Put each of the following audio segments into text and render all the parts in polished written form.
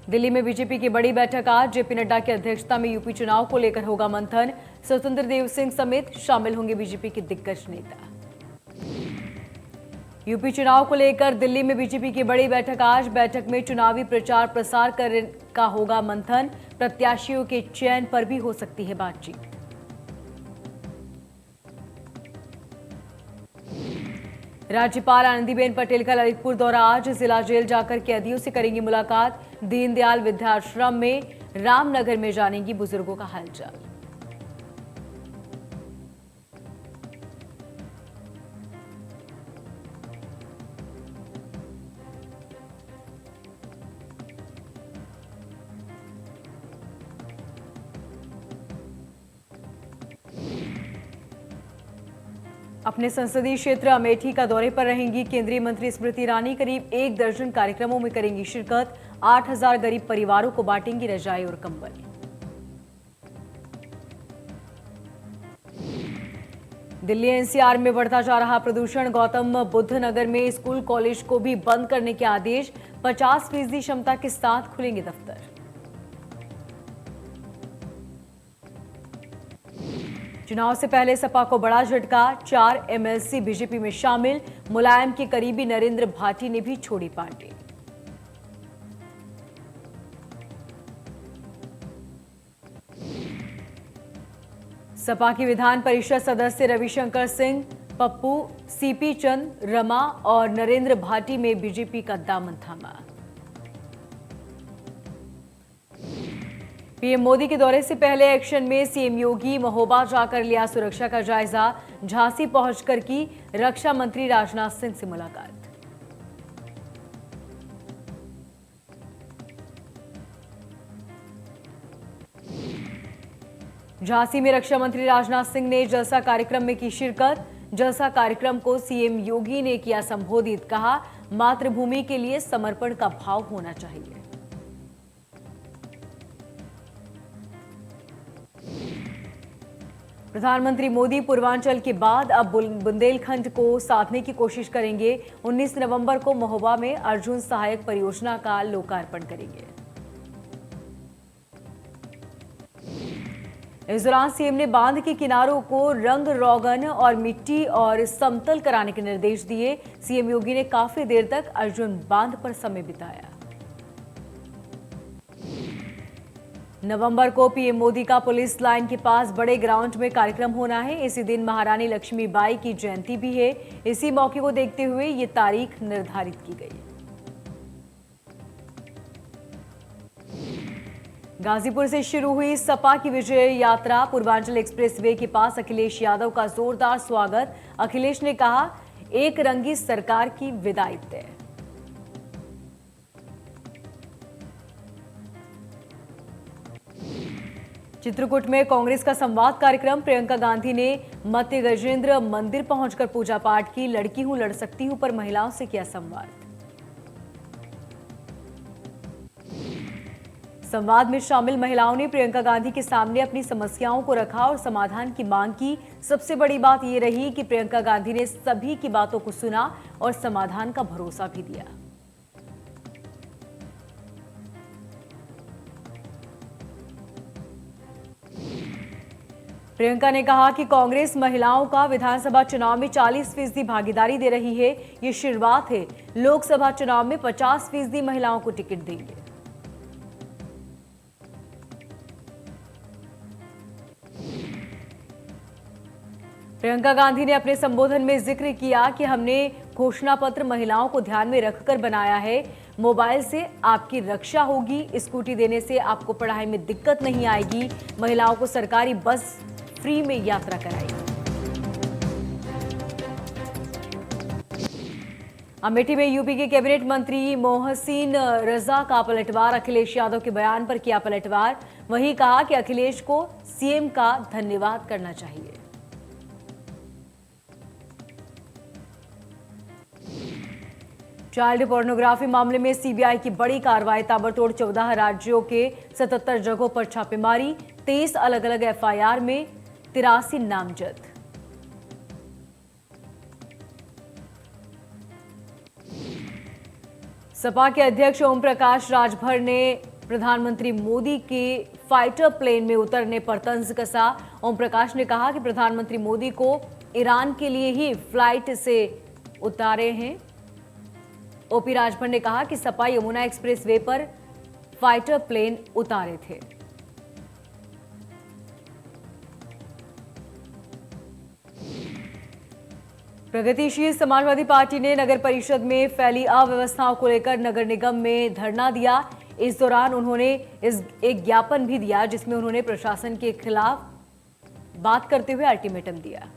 दिल्ली में बीजेपी की बड़ी बैठक आज। जेपी नड्डा की अध्यक्षता में यूपी चुनाव को लेकर होगा मंथन। स्वतंत्र देव सिंह समेत शामिल होंगे बीजेपी के दिग्गज नेता। यूपी चुनाव को लेकर दिल्ली में बीजेपी की बड़ी बैठक आज। बैठक में चुनावी प्रचार प्रसार का होगा मंथन। प्रत्याशियों के चयन पर भी हो सकती है बातचीत। राज्यपाल आनंदीबेन पटेल का ललितपुर दौरा आज। जिला जेल जाकर कैदियों से करेंगी मुलाकात। दीनदयाल वृद्धाश्रम में रामनगर में जानेंगी बुजुर्गों का हालचाल। अपने संसदीय क्षेत्र अमेठी का दौरे पर रहेंगी केंद्रीय मंत्री स्मृति ईरानी। करीब 1 दर्जन कार्यक्रमों में करेंगी शिरकत। 8,000 गरीब परिवारों को बांटेंगी रजाई और कंबल। दिल्ली एनसीआर में बढ़ता जा रहा प्रदूषण। गौतम बुद्ध नगर में स्कूल कॉलेज को भी बंद करने के आदेश। 50% क्षमता के साथ खुलेंगे दफ्तर। चुनाव से पहले सपा को बड़ा झटका। 4 एमएलसी बीजेपी में शामिल। मुलायम के करीबी नरेंद्र भाटी ने भी छोड़ी पार्टी। सपा की विधान परिषद सदस्य रविशंकर सिंह, पप्पू, सीपी चंद, रमा और नरेंद्र भाटी में बीजेपी का दामन थामा। पीएम मोदी के दौरे से पहले एक्शन में सीएम योगी महोबा जाकर लिया सुरक्षा का जायजा। झांसी पहुंचकर की रक्षा मंत्री राजनाथ सिंह से मुलाकात। झांसी में रक्षा मंत्री राजनाथ सिंह ने जलसा कार्यक्रम में की शिरकत। जलसा कार्यक्रम को सीएम योगी ने किया संबोधित। कहा, मातृभूमि के लिए समर्पण का भाव होना चाहिए। प्रधानमंत्री मोदी पूर्वांचल के बाद अब बुंदेलखंड को साधने की कोशिश करेंगे। 19 नवंबर को महोबा में अर्जुन सहायक परियोजना का लोकार्पण करेंगे। इस दौरान सीएम ने बांध के किनारों को रंग रोगन और मिट्टी और समतल कराने के निर्देश दिए। सीएम योगी ने काफी देर तक अर्जुन बांध पर समय बिताया। नवंबर को पीएम मोदी का पुलिस लाइन के पास बड़े ग्राउंड में कार्यक्रम होना है। इसी दिन महारानी लक्ष्मीबाई की जयंती भी है। इसी मौके को देखते हुए ये तारीख निर्धारित की गई। गाजीपुर से शुरू हुई सपा की विजय यात्रा। पूर्वांचल एक्सप्रेसवे के पास अखिलेश यादव का जोरदार स्वागत। अखिलेश ने कहा, एक रंगी सरकार की विदाई तय। चित्रकूट में कांग्रेस का संवाद कार्यक्रम। प्रियंका गांधी ने मध्य गजेंद्र मंदिर पहुंचकर पूजा पाठ की। लड़की हूं लड़ सकती हूं पर महिलाओं से किया संवाद। संवाद में शामिल महिलाओं ने प्रियंका गांधी के सामने अपनी समस्याओं को रखा और समाधान की मांग की। सबसे बड़ी बात यह रही कि प्रियंका गांधी ने सभी की बातों को सुना और समाधान का भरोसा भी दिया। प्रियंका ने कहा कि कांग्रेस महिलाओं का विधानसभा चुनाव में 40% भागीदारी दे रही है। ये शुरुआत है। लोकसभा चुनाव में 50% महिलाओं को टिकट देंगे। प्रियंका गांधी ने अपने संबोधन में जिक्र किया कि हमने घोषणा पत्र महिलाओं को ध्यान में रखकर बनाया है। मोबाइल से आपकी रक्षा होगी। स्कूटी देने से आपको पढ़ाई में दिक्कत नहीं आएगी। महिलाओं को सरकारी बस फ्री में यात्रा कराई। अमेठी में यूपी के कैबिनेट मंत्री मोहसिन रजा का पलटवार। अखिलेश यादव के बयान पर किया पलटवार। वहीं कहा कि अखिलेश को सीएम का धन्यवाद करना चाहिए। चाइल्ड पोर्नोग्राफी मामले में सीबीआई की बड़ी कार्रवाई। ताबड़तोड़ 14 राज्यों के 77 जगहों पर छापेमारी। 23 अलग अलग एफआईआर में 83 नामजद। सपा के अध्यक्ष ओम प्रकाश राजभर ने प्रधानमंत्री मोदी के फाइटर प्लेन में उतरने पर तंज कसा। ओम प्रकाश ने कहा कि प्रधानमंत्री मोदी को ईरान के लिए ही फ्लाइट से उतारे हैं। ओपी राजभर ने कहा कि सपा यमुना एक्सप्रेसवे पर फाइटर प्लेन उतारे थे। प्रगतिशील समाजवादी पार्टी ने नगर परिषद में फैली अव्यवस्थाओं को लेकर नगर निगम में धरना दिया। इस दौरान उन्होंने एक ज्ञापन भी दिया जिसमें उन्होंने प्रशासन के खिलाफ बात करते हुए अल्टीमेटम दिया।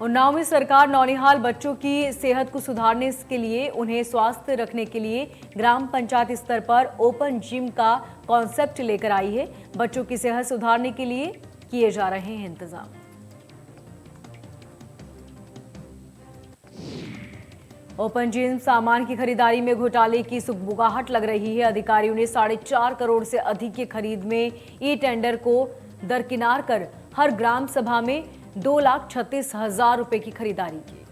उन्नाव में सरकार नौनिहाल बच्चों की सेहत को सुधारने के लिए उन्हें स्वस्थ रखने के लिए ग्राम पंचायत स्तर पर ओपन जिम का कॉन्सेप्ट लेकर आई है। बच्चों की सेहत सुधारने के लिए किए जा रहे हैं इंतजाम। ओपन जिम सामान की खरीदारी में घोटाले की सुगबुगाहट लग रही है। अधिकारियों ने 4.5 करोड़ से अधिक की खरीद में ई टेंडर को दरकिनार कर हर ग्राम सभा में 2,36,000 रुपए की खरीदारी की।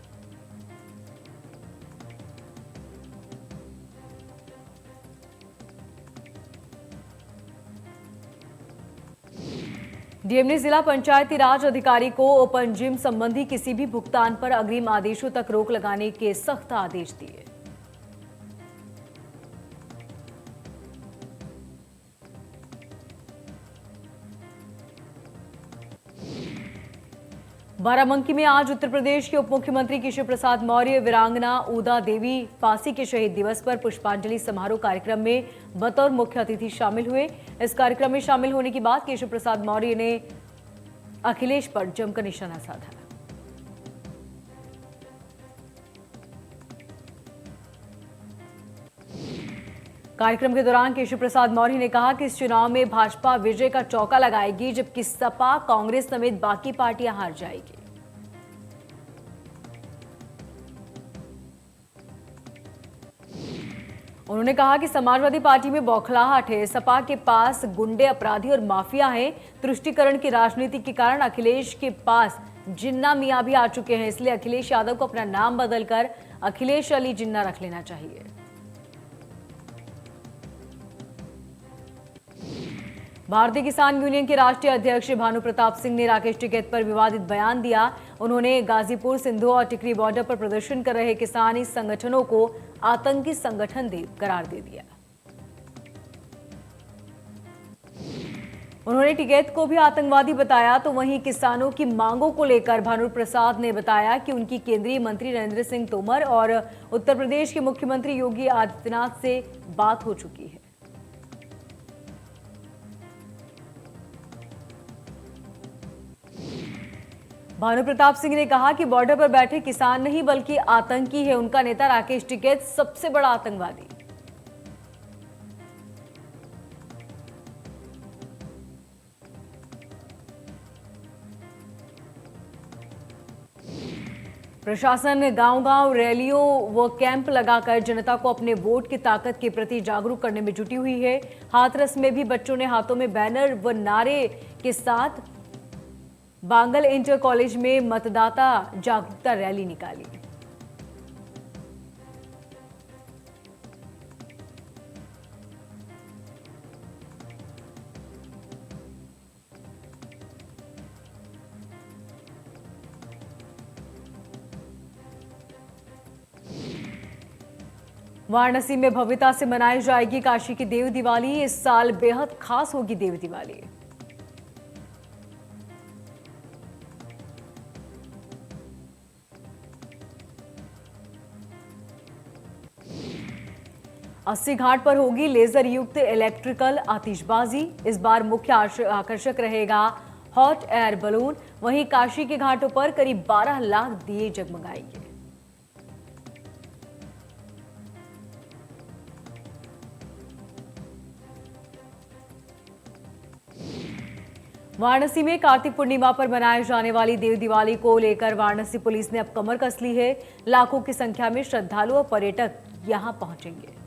डीएम ने जिला पंचायती राज अधिकारी को ओपन जिम संबंधी किसी भी भुगतान पर अग्रिम आदेशों तक रोक लगाने के सख्त आदेश दिए। बाराबंकी में आज उत्तर प्रदेश के उप मुख्यमंत्री केशव प्रसाद मौर्य वीरांगना उदा देवी फांसी के शहीद दिवस पर पुष्पांजलि समारोह कार्यक्रम में बतौर मुख्य अतिथि शामिल हुए। इस कार्यक्रम में शामिल होने के बाद केशव प्रसाद मौर्य ने अखिलेश पर जमकर निशाना साधा। कार्यक्रम के दौरान केशव प्रसाद मौर्य ने कहा कि इस चुनाव में भाजपा विजय का चौका लगाएगी, जबकि सपा, कांग्रेस समेत बाकी पार्टियां हार जाएगी। उन्होंने कहा कि समाजवादी पार्टी में बौखलाहट है। सपा के पास गुंडे, अपराधी और माफिया हैं। तुष्टीकरण की राजनीति के कारण अखिलेश के पास जिन्ना मियां भी आ चुके हैं, इसलिए अखिलेश यादव को अपना नाम बदलकर अखिलेश अली जिन्ना रख लेना चाहिए। भारतीय किसान यूनियन के राष्ट्रीय अध्यक्ष भानु प्रताप सिंह ने राकेश टिकैत पर विवादित बयान दिया। उन्होंने गाजीपुर, सिंधु और टिकरी बॉर्डर पर प्रदर्शन कर रहे किसानी संगठनों को आतंकी संगठन करार दे दिया। उन्होंने टिकैत को भी आतंकवादी बताया। तो वहीं किसानों की मांगों को लेकर भानु प्रसाद ने बताया कि उनकी केंद्रीय मंत्री नरेंद्र सिंह तोमर और उत्तर प्रदेश के मुख्यमंत्री योगी आदित्यनाथ से बात हो चुकी है। भानु प्रताप सिंह ने कहा कि बॉर्डर पर बैठे किसान नहीं बल्कि आतंकी है। उनका नेता राकेश टिकैत सबसे बड़ा आतंकवादी। प्रशासन गांव-गांव रैलियों व कैंप लगाकर जनता को अपने वोट की ताकत के प्रति जागरूक करने में जुटी हुई है। हाथरस में भी बच्चों ने हाथों में बैनर व नारे के साथ बांगल इंटर कॉलेज में मतदाता जागरूकता रैली निकाली। वाराणसी में भव्यता से मनाई जाएगी काशी की देव दिवाली। इस साल बेहद खास होगी देव दिवाली। अस्सी घाट पर होगी लेजर युक्त इलेक्ट्रिकल आतिशबाजी। इस बार मुख्य आकर्षक रहेगा हॉट एयर बलून। वहीं काशी के घाटों पर करीब 12 लाख दिए जगमगाएंगे। वाराणसी में कार्तिक पूर्णिमा पर मनाए जाने वाली देव दिवाली को लेकर वाराणसी पुलिस ने अब कमर कस ली है। लाखों की संख्या में श्रद्धालु और पर्यटक यहां पहुंचेंगे।